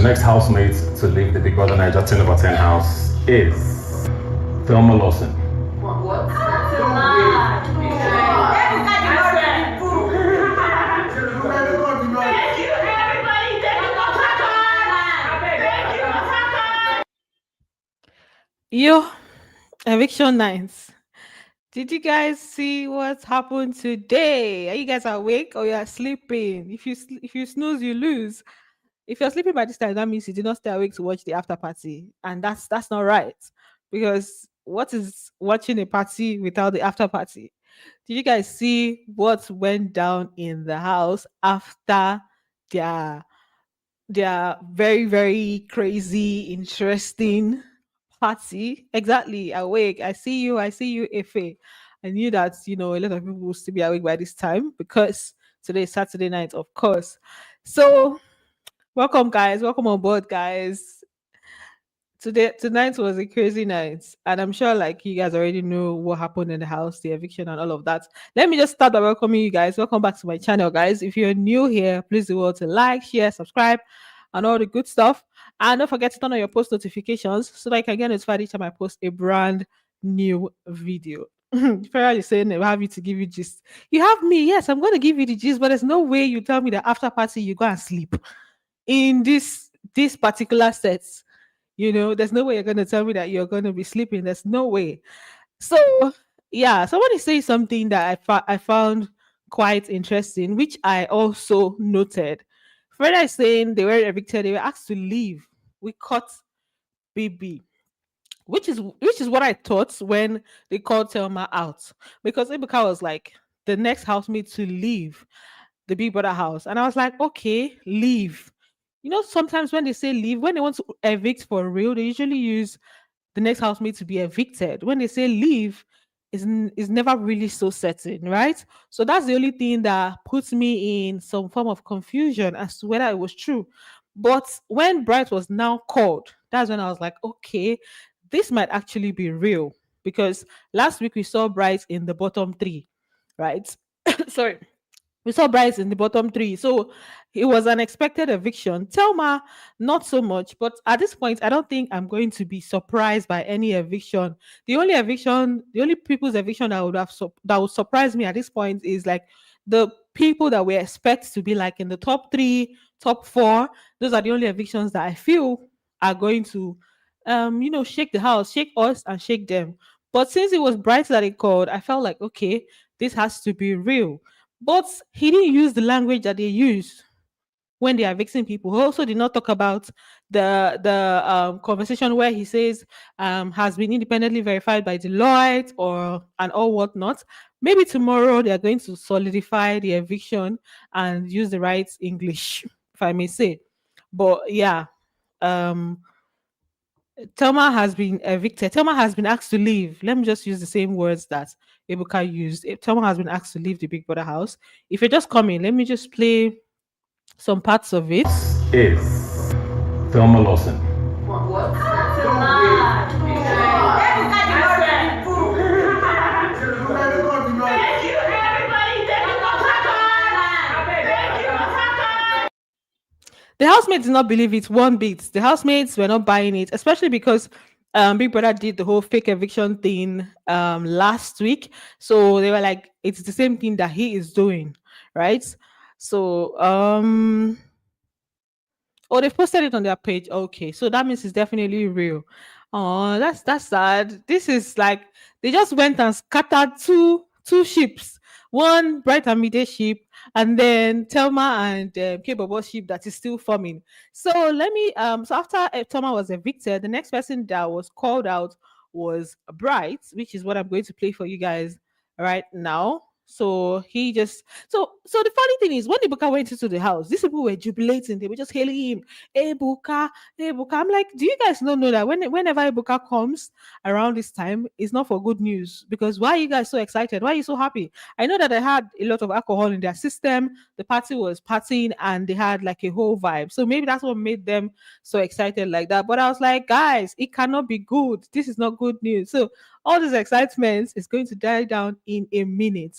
The next housemate to leave the Big Brother Niger 10 over 10 house is Thelma Lawson. What? Yo, eviction nights. Did you guys see what happened today? Are you guys awake or you are sleeping? If you snooze, you lose. If you're sleeping by this time, that means you did not stay awake to watch the after party, and that's not right. Because what is watching a party without the after party? Did you guys see what went down in the house after their their very very crazy, interesting party? Exactly. Awake. I see you, Efe. I knew that, a lot of people will still be awake by this time because today is Saturday night, of course. So welcome, guys. Welcome on board, guys. Tonight was a crazy night, and I'm sure like you guys already know what happened in the house, the eviction, and all of that. Let me just start by welcoming you guys. Welcome back to my channel, guys. If you're new here, please do well to like, share, subscribe, and all the good stuff. And don't forget to turn on your post notifications so that I can get notified each time I post a brand new video. Farrell is saying I have you to give you gist. You have me, yes, I'm going to give you the gist, but there's no way you tell me that after party you go and sleep in this particular set. There's no way you're going to tell me that you're going to be sleeping. There's no way. So yeah, somebody say something that I found quite interesting, which I also noted. Freda is saying they were evicted, they were asked to leave. We caught baby, which is what I thought when they called Thelma out, because Ebuka was like the next housemate to leave the Big Brother house, and I was like, okay, leave. Sometimes when they say leave, when they want to evict for real, they usually use the next housemate to be evicted. When they say leave, is never really so certain, right? So that's the only thing that puts me in some form of confusion as to whether it was true. But when Bright was now called, that's when I was like, okay, this might actually be real, because last week we saw Bright in the bottom three, right? Sorry, we saw Bryce in the bottom three. So it was an expected eviction. Telma, not so much. But at this point, I don't think I'm going to be surprised by any eviction. The only people's eviction that would surprise me at this point is like the people that we expect to be like in the top three, top four. Those are the only evictions that I feel are going to shake the house, shake us and shake them. But since it was Bryce that it called, I felt like okay, this has to be real. But he didn't use the language that they use when they are vexing people. He also did not talk about the conversation where he says has been independently verified by Deloitte or and all whatnot. Maybe tomorrow they are going to solidify the eviction and use the right English, if I may say. But yeah, um, Thelma has been evicted. Thelma has been asked to leave. Let me just use the same words that Ebuka used. Thelma has been asked to leave the Big Brother house. If you're just coming, let me just play some parts of it. Is Thelma Lawson. What? The housemates did not believe it one bit. The housemates were not buying it, especially because Big Brother did the whole fake eviction thing last week. So they were like, it's the same thing that he is doing, right? So oh, they've posted it on their page. Okay, so that means it's definitely real. Oh, that's sad. This is like they just went and scattered two ships, one Bright and Mide ship, and then Thelma and Kaybobo ship that is still forming. So let me so after Thelma was evicted, the next person that was called out was Bright, which is what I'm going to play for you guys right now. So he just so the funny thing is when Ebuka went into the house, these people were jubilating, they were just hailing him, Ebuka, Ebuka. I'm like, do you guys not know that whenever Ebuka comes around this time, it's not for good news? Because why are you guys so excited? Why are you so happy? I know that they had a lot of alcohol in their system, the party was partying, and they had like a whole vibe. So maybe that's what made them so excited like that. But I was like, guys, it cannot be good. This is not good news. So all this excitement is going to die down in a minute.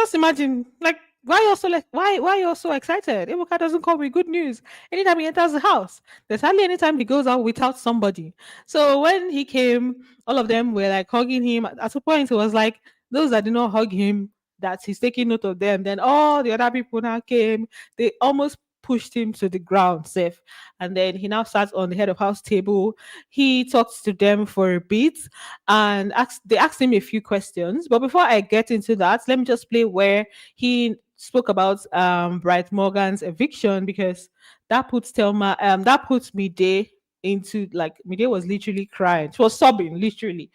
just imagine, like, why you're so excited? Ebuka doesn't come with good news. Anytime he enters the house, there's hardly any time he goes out without somebody. So when he came, all of them were like hugging him. At a point, it was like those that did not hug him, that he's taking note of them. Then all the other people now came. They almost pushed him to the ground, safe. And then he now sat on the head of house table. He talked to them for a bit and they asked him a few questions. But before I get into that, let me just play where he spoke about Bright Morgan's eviction, because that puts Mide into, like, Mide was literally crying. She was sobbing, literally,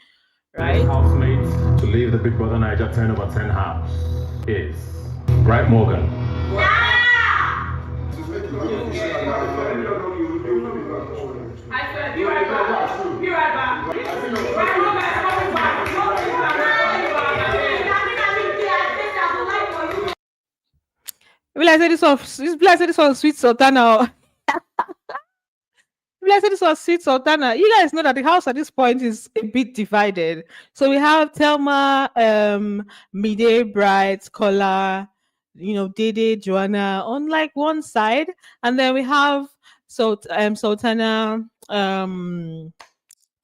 right? Housemate to leave the Big Brother Niger 10 over 10 house is Bright Morgan. I said, be right back. Be right back. Right This one sweet sultana. This was sweet sultana. You guys know that the house at this point is a bit divided. So we have Thelma, Mide, Bright, Kola, Dede, Joanna on like one side, and then we have Sultana,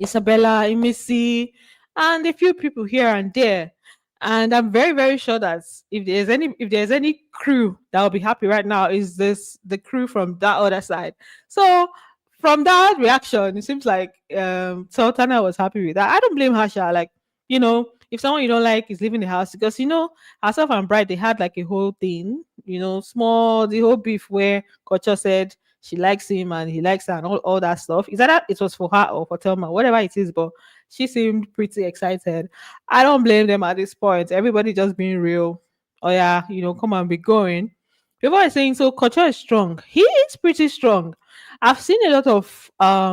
Isabella, Imisi, and a few people here and there. And I'm very, very sure that if there's any crew that will be happy right now, is this the crew from that other side. So from that reaction, it seems like Sultana was happy with that. I don't blame Hasha. Like, if someone you don't like is leaving the house, because herself and Bright, they had like a whole thing, small, the whole beef where Kocho said she likes him and he likes her and all that stuff. Is that it was for her or for Thelma, whatever it is, but she seemed pretty excited. I don't blame them at this point. Everybody just being real. Oh yeah, come on, be going. People are saying so Kocho is strong. He is pretty strong. I've seen a lot of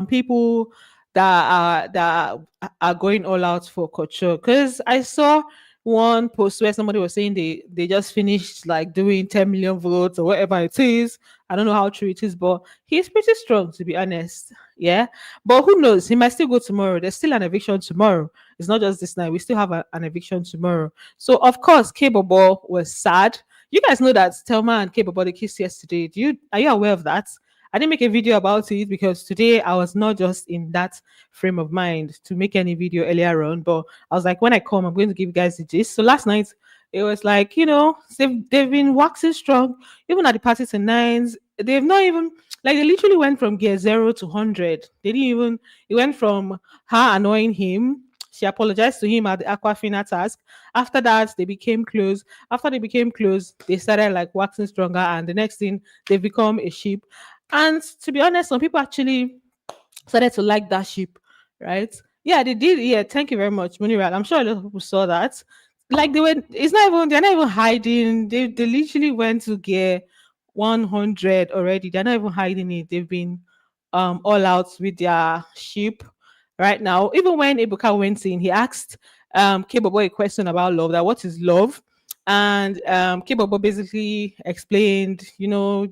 people that are going all out for Kocho, because I saw one post where somebody was saying they just finished like doing 10 million votes or whatever it is. I don't know how true it is, but he's pretty strong, to be honest. Yeah. But who knows? He might still go tomorrow. There's still an eviction tomorrow. It's not just this night. We still have an eviction tomorrow. So, of course, Kaybobo was sad. You guys know that Thelma and Kaybobo they kissed yesterday. Are you aware of that? I didn't make a video about it because today I was not just in that frame of mind to make any video earlier on. But I was like, when I come, I'm going to give you guys the gist. So last night, it was like, they've been waxing strong, even at the party to nines. They've not even, like, they literally went from gear 0 to 100. They didn't even, it went from her annoying him. She apologized to him at the Aquafina task. After that, they became close. After they became close, they started like waxing stronger. And the next thing, they've become a sheep. And to be honest, some people actually started to like that sheep, right? Yeah, they did. Yeah, thank you very much, Munira. I'm sure a lot of people saw that. Like they're not even hiding. They literally went to gear 100 already. They're not even hiding it. They've been all out with their sheep right now. Even when Ebuka went in, he asked Kaybobo a question about love, that what is love? And Kaybobo basically explained,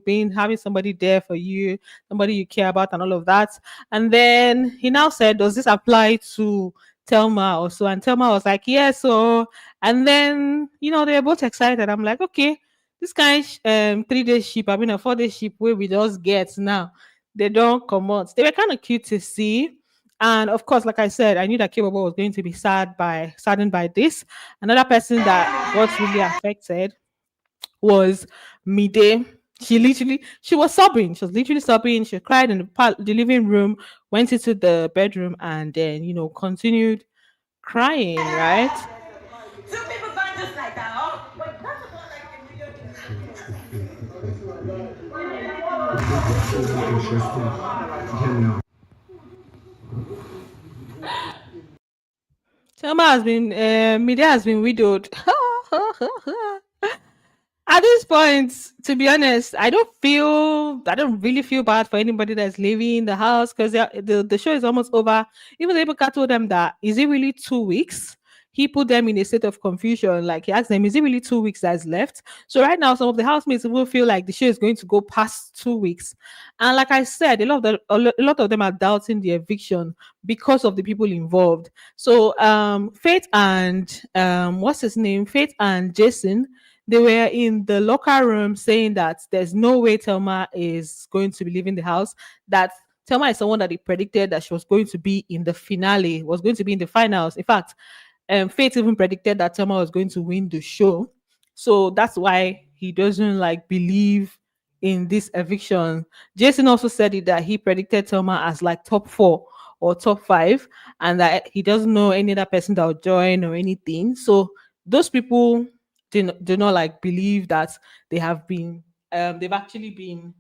being having somebody there for you, somebody you care about, and all of that. And then he now said, "Does this apply to Thelma also?" And Thelma was like, "Yes." So, and then they were both excited. I'm like, okay, this kind 3 day ship, I mean a 4 day ship where we just get now, they don't come out. They were kind of cute to see. And of course, like I said, I knew that Kaybobo was going to be saddened by this. Another person that got really affected was Mide. She was sobbing. She was literally sobbing. She cried in the living room, went into the bedroom, and then continued crying. Right? Some people don't just like that. Oh, wait, that's about like a million. Mide has been widowed. At this point, to be honest, I don't really feel bad for anybody that's leaving the house, because the show is almost over. Even Ebuka told them that, is it really 2 weeks? He put them in a state of confusion. Like, he asked them, is it really 2 weeks that's left? So right now, some of the housemates will feel like the show is going to go past 2 weeks. And like I said, a lot of them are doubting the eviction because of the people involved. So Faith and what's his name? Faith and Jason, they were in the locker room saying that there's no way Thelma is going to be leaving the house. That Thelma is someone that they predicted that she was going to be in the finale, was going to be in the finals. In fact, Faith even predicted that Thelma was going to win the show. So that's why he doesn't like believe in this eviction. Jason also said it that he predicted Thelma as like top four or top five, and that he doesn't know any other person that will join or anything. So those people do not like believe that they have been they've actually been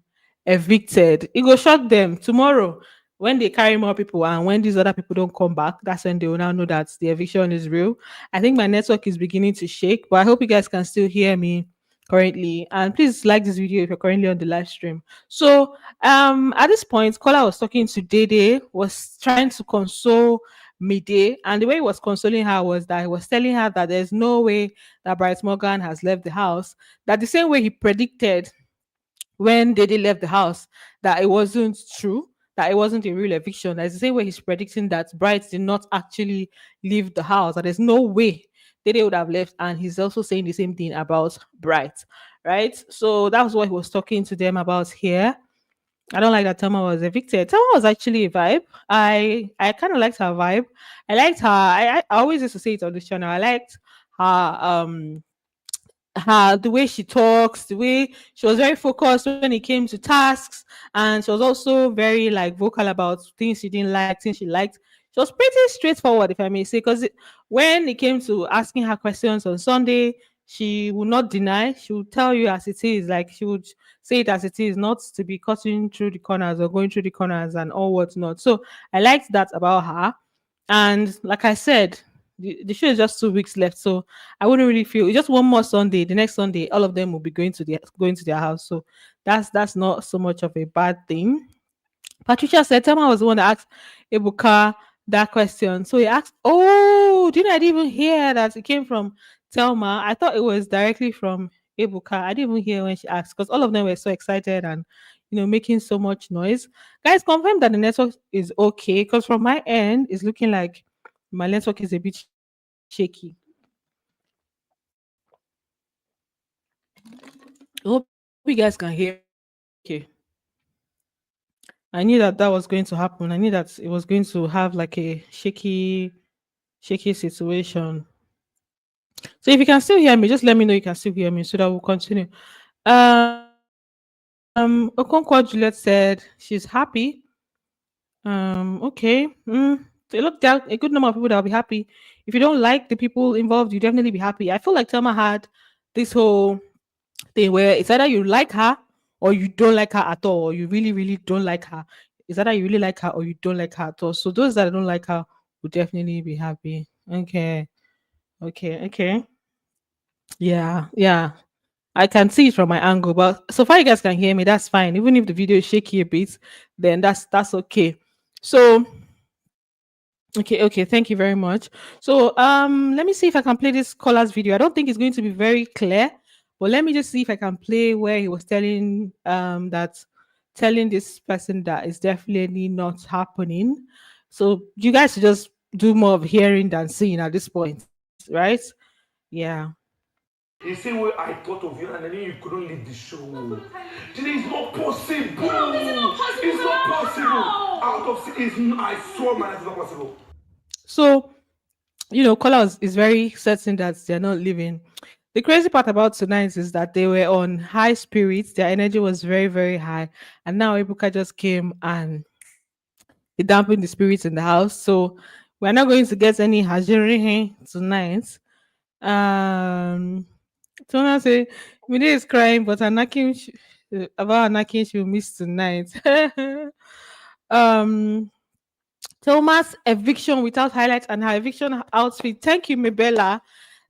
evicted. It will shock them tomorrow when they carry more people and when these other people don't come back. That's when they will now know that the eviction is real. I think my network is beginning to shake, but I hope you guys can still hear me currently. And please like this video if you're currently on the live stream. So at this point, Kola was talking to Dede, was trying to console Mide, and the way he was consoling her was that he was telling her that there's no way that Bryce Morgan has left the house, that the same way he predicted when Dede left the house that it wasn't true, that it wasn't a real eviction. That's the same way he's predicting that Bright did not actually leave the house, that there's no way Dede would have left. And he's also saying the same thing about Bright, right? So that was what he was talking to them about here. I don't like that Thelma was evicted. Thelma was actually a vibe. I kind of liked her vibe. I liked her. I always used to say it on this channel. I liked her the way she talks, the way she was very focused when it came to tasks, and she was also very like vocal about things she didn't like, things she liked. She was pretty straightforward, if I may say, because when it came to asking her questions on Sunday, she would not deny. She would tell you as it is, like she would say it as it is, not to be cutting through the corners or going through the corners and all whatnot. So I liked that about her. And like I said, the show is just 2 weeks left, so I wouldn't really feel it's just one more Sunday. The next Sunday, all of them will be going to their house. So that's not so much of a bad thing. Patricia said Thelma was the one that asked Ebuka that question. So he asked, "Oh, I didn't even hear that it came from Thelma. I thought it was directly from Ebuka. I didn't even hear when she asked because all of them were so excited and making so much noise. Guys, confirm that the network is okay because from my end, it's looking like my network is a bit shaky. I hope you guys can hear me okay. I knew that that was going to happen. I knew that it was going to have like a shaky situation. So if you can still hear me, just let me know you can still hear me so that we'll continue. Okonkwo Juliet said she's happy. Okay. So look, there are a good number of people that will be happy. If you don't like the people involved, you definitely be happy. I feel like Thelma had this whole thing where it's either you like her or you don't like her at all, or you really, really don't like her. It's either you really like her or you don't like her at all. So those that don't like her will definitely be happy. Okay. Okay. Yeah. Yeah. I can see it from my angle, but so far you guys can hear me, that's fine. Even if the video is shaky a bit, then that's okay. So okay, thank you very much. So let me see if I can play this caller's video. I don't think it's going to be very clear, but let me just see if I can play where he was telling this person that it's definitely not happening. So you guys should just do more of hearing than seeing at this point, right? Yeah. You see where I thought of you and then you couldn't leave the show. It's not possible. No, this is not possible. It's not possible. Out of I swear, man, it's not possible. So, Kola is very certain that they're not leaving. The crazy part about tonight is that they were on high spirits. Their energy was very, very high. And now Ebuka just came and he dampened the spirits in the house. So we're not going to get any hajiri tonight. Tona say Mide is crying, but about Anakin she will miss tonight. um Thomas eviction without highlights and her eviction outfit. Thank you, Mabella.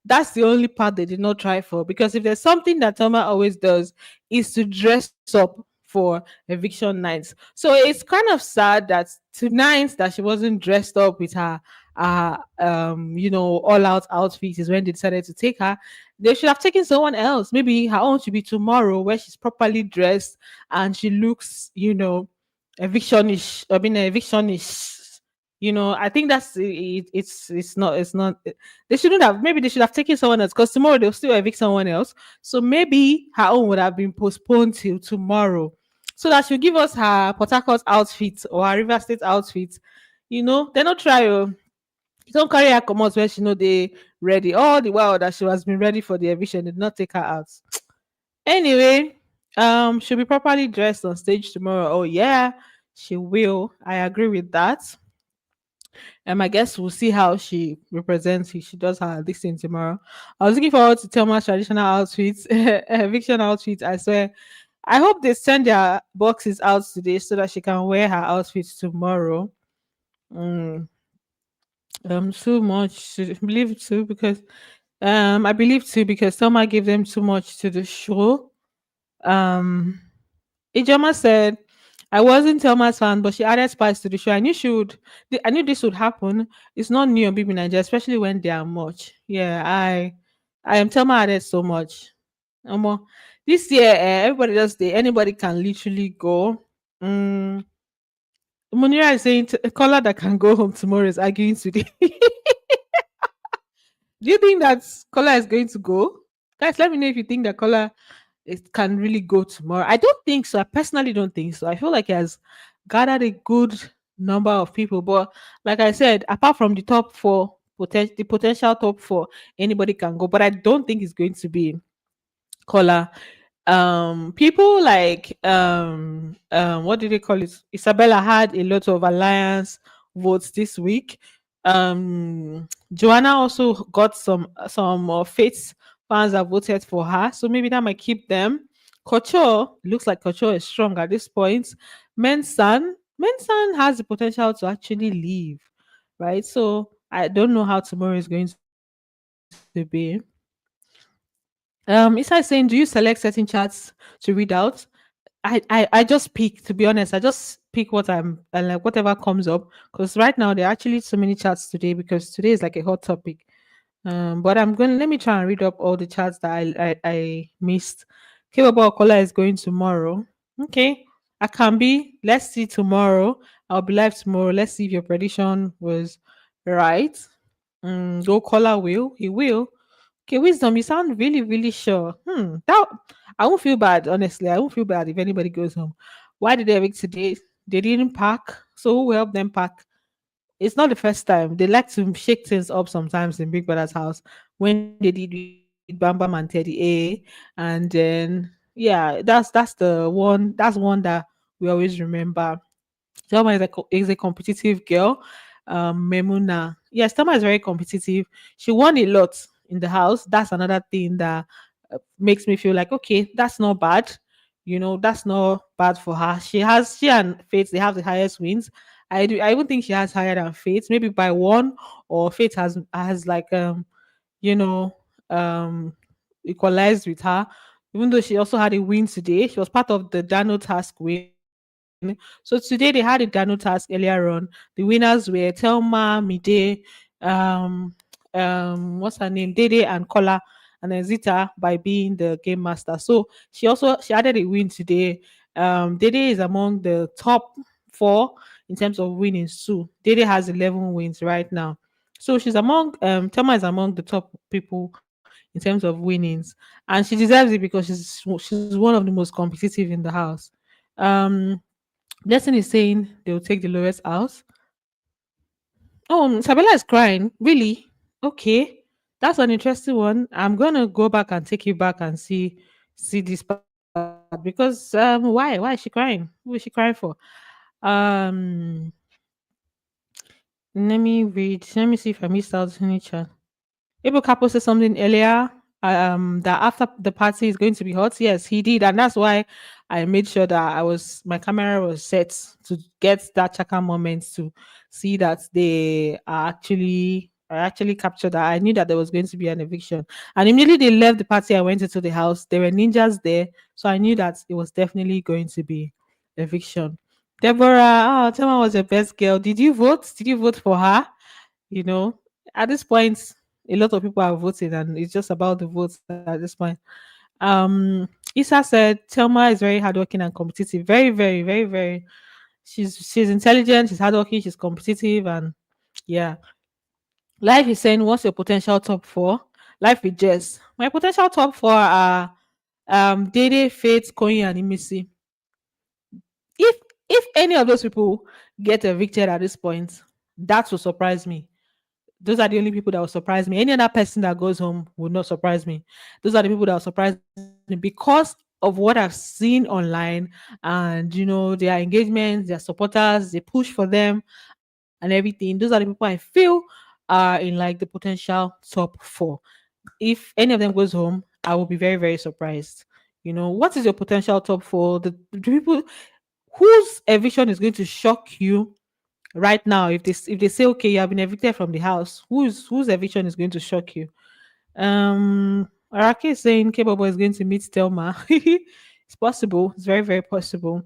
That's the only part they did not try for, because if there's something that Thelma always does is to dress up for eviction nights. So it's kind of sad that tonight that she wasn't dressed up with her all out outfit is when they decided to take her. They should have taken someone else. Maybe her own should be tomorrow where she's properly dressed and she looks, evictionish. I mean evictionish, I think it's not. They shouldn't have. Maybe they should have taken someone else because tomorrow they'll still evict someone else. So maybe her own would have been postponed till tomorrow, so that she'll give us her Port Harcourt outfit or her River State outfit. They're not try. Don't carry her come out when she know they ready. All the while that she has been ready for the eviction, did not take her out. Anyway, she'll be properly dressed on stage tomorrow. Oh yeah, she will. I agree with that. I guess we'll see how she represents if she does her this thing tomorrow. I was looking forward to Thelma's traditional outfits, eviction outfits. I swear. I hope they send their boxes out today so that she can wear her outfits tomorrow. Mm, too much to believe too because I believe too because Thelma gave them too much to the show. Um Ijoma said, I wasn't Thelma's fan, but she added spice to the show. I knew this would happen. It's not new on BB Nigeria, especially when they are much. Yeah, I am Thelma added so much. Um, this year, everybody just there. Anybody can literally go. Mm, Munira is saying a caller that can go home tomorrow is arguing today. Do you think that caller is going to go? Guys, let me know if you think that caller it can really go tomorrow. I don't think so. I personally don't think so. I feel like he has gathered a good number of people. But like I said, apart from the top four, the potential top four, anybody can go. But I don't think it's going to be Kola. People like what did they call it? Isabella had a lot of alliance votes this week. Joanna also got some Faith fans that voted for her, so maybe that might keep them. Kocho looks like Kocho is strong at this point. Mensan has the potential to actually leave, right? So I don't know how tomorrow is going to be. Isa is saying, do you select certain chats to read out? I just pick, to be honest. I just pick what I like, whatever comes up. Because right now there are actually so many chats today because today is like a hot topic. But let me try and read up all the chats that I missed. Kaybobo Okola is going tomorrow. Okay, I can be. Let's see tomorrow. I'll be live tomorrow. Let's see if your prediction was right. Go Kola will. He will. Okay, wisdom, you sound really, really sure. That I won't feel bad, honestly. I won't feel bad if anybody goes home. Why did they evict today? They didn't pack. So who will help them pack? It's not the first time. They like to shake things up sometimes in Big Brother's house when they did with Bam Bam and Teddy A. And then yeah, that's one that we always remember. Thelma is a competitive girl. Memuna. Yes, Thelma is very competitive. She won a lot in the house. That's another thing that makes me feel like, okay, that's not bad. That's not bad for her. She and Faith, they have the highest wins. I even think she has higher than Faith, maybe by one, or Faith has like you know, um, equalized with her. Even though she also had a win today, she was part of the Dano task win. So today they had a Dano task earlier on. The winners were Telma, Mide, um, what's her name, Dede and Kola, and then Zita by being the game master. So she added a win today. Dede is among the top four in terms of winnings too. Dede has 11 wins right now. So she's among Thelma is among the top people in terms of winnings, and she deserves it because she's one of the most competitive in the house. Um, Blessing is saying they'll take the lowest out. Oh, Sabella is crying. Really? Okay, that's an interesting one. I'm gonna go back and take you back and see this part because why is she crying? Who is she crying for? Um, let me read. Let me see if I missed out any chat. Ebuka posted something earlier that after the party is going to be hot. Yes, he did, and that's why I made sure that my camera was set to get that chaka moment to see that they are actually I actually captured that. I knew that there was going to be an eviction, and immediately they left the party. I went into the house. There were ninjas there, so I knew that it was definitely going to be eviction. Deborah, oh, Tema was your best girl. Did you vote? Did you vote for her? You know, at this point, a lot of people are voting, and it's just about the votes at this point. Um, Isa said Thelma is very hardworking and competitive. Very, very, very, very. She's intelligent, she's hardworking, she's competitive, and yeah. Life is saying, what's your potential top four? Life with Jess. My potential top four are Dede, Faith, Koyi, and Imisi. If if any of those people get evicted at this point, that will surprise me. Those are the only people that will surprise me. Any other person that goes home will not surprise me. Those are the people that will surprise me because of what I've seen online, and their engagements, their supporters, they push for them and everything. Those are the people I feel are in like the potential top four. If any of them goes home, I will be very, very surprised. What is your potential top four? The people whose eviction is going to shock you right now. If they say, okay, you have been evicted from the house, whose eviction is going to shock you? Araki is saying Kaybobo is going to meet Thelma. It's possible. It's very, very possible.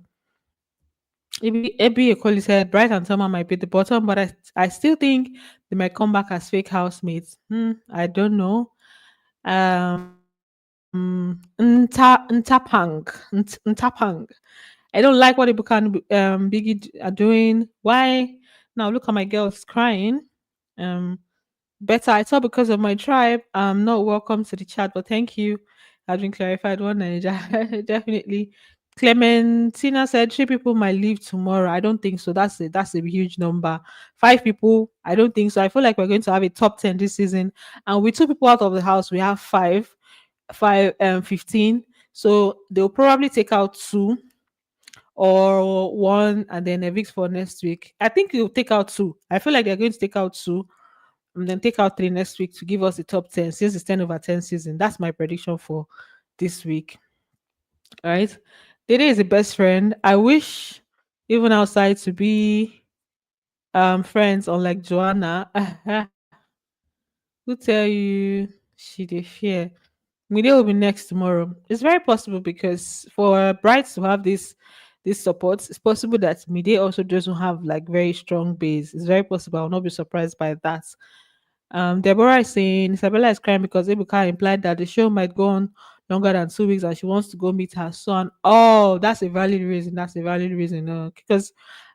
Ebi Ekoli said Bright and Thelma might be the bottom, but I still think they might come back as fake housemates. I don't know. Ntapang. I don't like what Ebuka and Biggie are doing. Why? Now look at my girls crying. Um, Better, I thought because of my tribe, I'm not welcome to the chat, but thank you. Has been clarified. One Niger, definitely. Clementina said 3 people might leave tomorrow. I don't think so. That's a huge number. 5 people, I don't think so. I feel like we're going to have a top 10 this season, and with 2 people out of the house, we have 15. So they'll probably take out 2 or 1 and then evict for next week. I think they'll take out 2. I feel like they're going to take out 2 and then take out 3 next week to give us the top 10 since it's 10 over 10 season. That's my prediction for this week. All right. Dede is the best friend. I wish even outside to be friends unlike Joanna. Who tell you she dey fear? Mide will be next tomorrow. It's very possible because for brides to have this support, it's possible that Mide also doesn't have like very strong base. It's very possible. I'll not be surprised by that. Deborah is saying Isabella is crying because Ebuka implied that the show might go on longer than 2 weeks and she wants to go meet her son. Oh, that's a valid reason. That's a valid reason. Because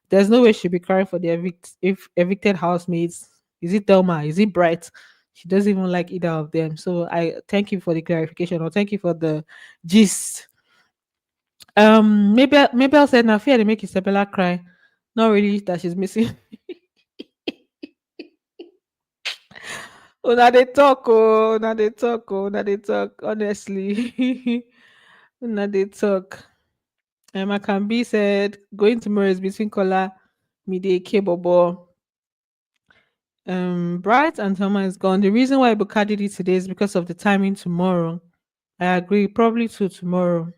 there's no way she'll be crying for the if evicted housemates. Is it Thelma? Is it Bright? She doesn't even like either of them. So I thank you for the clarification, or thank you for the gist. Maybe I'll say now fear to make Isabella cry. Not really that she's missing. Una dey talk oh, una dey talk oh, una dey talk. Honestly, una dey talk. Akambi said going tomorrow is between Kola, Mide, Kaybobo. Bright and Thelma is gone. The reason why Ebuka did it today is because of the timing tomorrow. I agree, probably to tomorrow.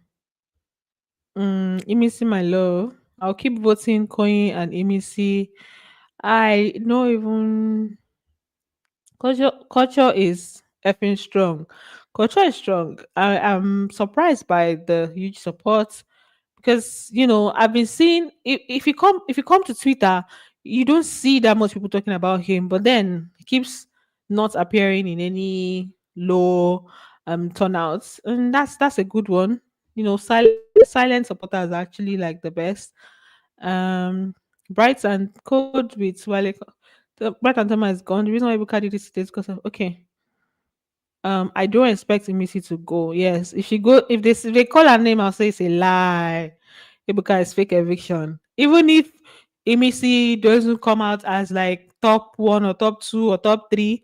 Imisi, my love. I'll keep voting Coin and Imisi. I know even culture is effing strong. Culture is strong. I am surprised by the huge support because I've been seeing if you come to Twitter, you don't see that much people talking about him, but then he keeps not appearing in any low turnouts, and that's a good one. Silent supporters are actually like the best. um Bright and Code with Wale, the Bright and Tama is gone. The reason why Ebuka did this today is because of okay. I don't expect Missy to go. Yes, if they call her name, I'll say it's a lie. Ebuka is fake eviction. Even if Emisi doesn't come out as like top 1 or top 2 or top 3,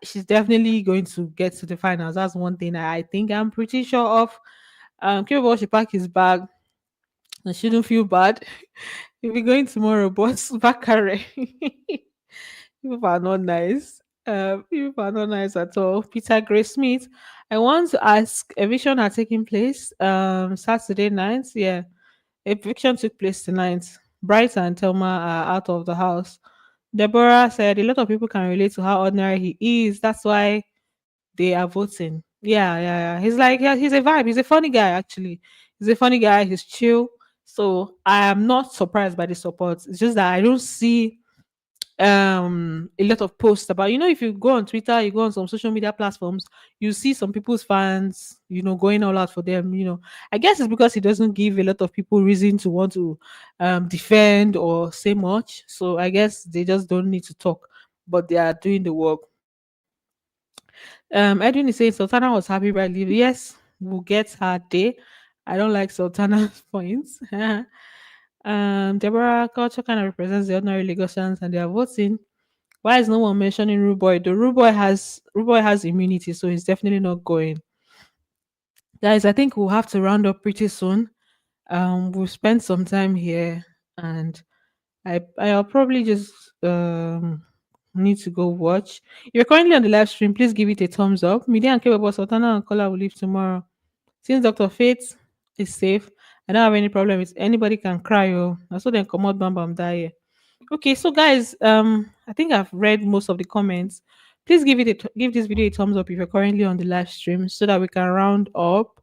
she's definitely going to get to the finals. That's one thing I think I'm pretty sure of. Kiribo should pack his bag and shouldn't feel bad. He'll be going tomorrow, but Bakare. People are not nice. People are not nice at all. Peter Gray Smith. I want to ask, eviction are taking place Saturday night. Yeah. Eviction took place tonight. Bright and Thelma are out of the house. Deborah said a lot of people can relate to how ordinary he is. That's why they are voting. Yeah, yeah, yeah. He's like, yeah, he's a vibe. He's a funny guy, actually. He's a funny guy. He's chill. So I am not surprised by the support. It's just that I don't see a lot of posts about, if you go on Twitter, you go on some social media platforms, you see some people's fans, going all out for them. I guess it's because it doesn't give a lot of people reason to want to defend or say much, so I guess they just don't need to talk, but they are doing the work. Edwin is saying Sultana was happy by leave. Yes, we'll get her day. I don't like Sultana's points. Deborah culture kind of represents the ordinary Lagosians and they are voting. Why is no one mentioning Rude Boy? The Rude Boy has immunity, so he's definitely not going. Guys, I think we'll have to round up pretty soon. We'll spend some time here, and I'll probably just need to go watch. If you're currently on the live stream, please give it a thumbs up. Mide and Kaybobo, Sultana and Kola will leave tomorrow. Since Dr. Faith is safe, I don't have any problem with anybody can cry. Oh, I saw them come out bam bam die. Okay, so guys, I think I've read most of the comments. Please give this video a thumbs up if you're currently on the live stream so that we can round up.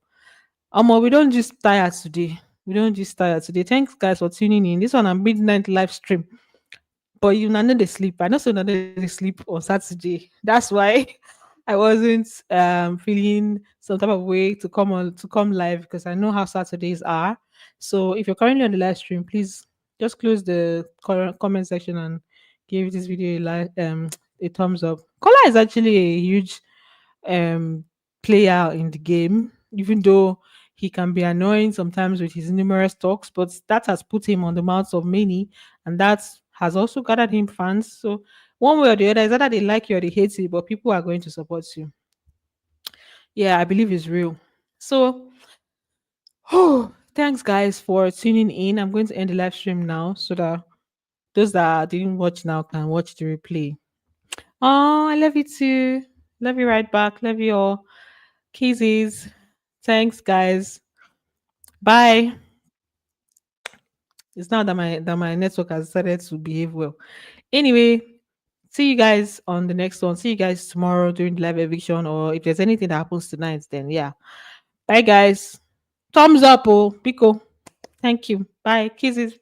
We don't just tire today. We don't just tire today. Thanks guys for tuning in. This one a midnight live stream. But you know they sleep. I know so they sleep on Saturday. That's why I wasn't feeling some type of way to come live because I know how Saturdays are. So if you're currently on the live stream, please just close the comment section and give this video a thumbs up. Kola is actually a huge um player in the game, even though he can be annoying sometimes with his numerous talks, but that has put him on the mouths of many, and that has also gathered him fans. So one way or the other is either they like you or they hate you, but people are going to support you. Yeah, I believe it's real. So thanks guys for tuning in. I'm going to end the live stream now so that those that didn't watch now can watch the replay. Oh, I love you too. Love you right back. Love you all. Kisses. Thanks, guys. Bye. It's now that my network has started to behave well. Anyway, see you guys on the next one. See you guys tomorrow during the live eviction, or if there's anything that happens tonight, then yeah. Bye, guys. Thumbs up, oh, Pico. Thank you. Bye. Kisses.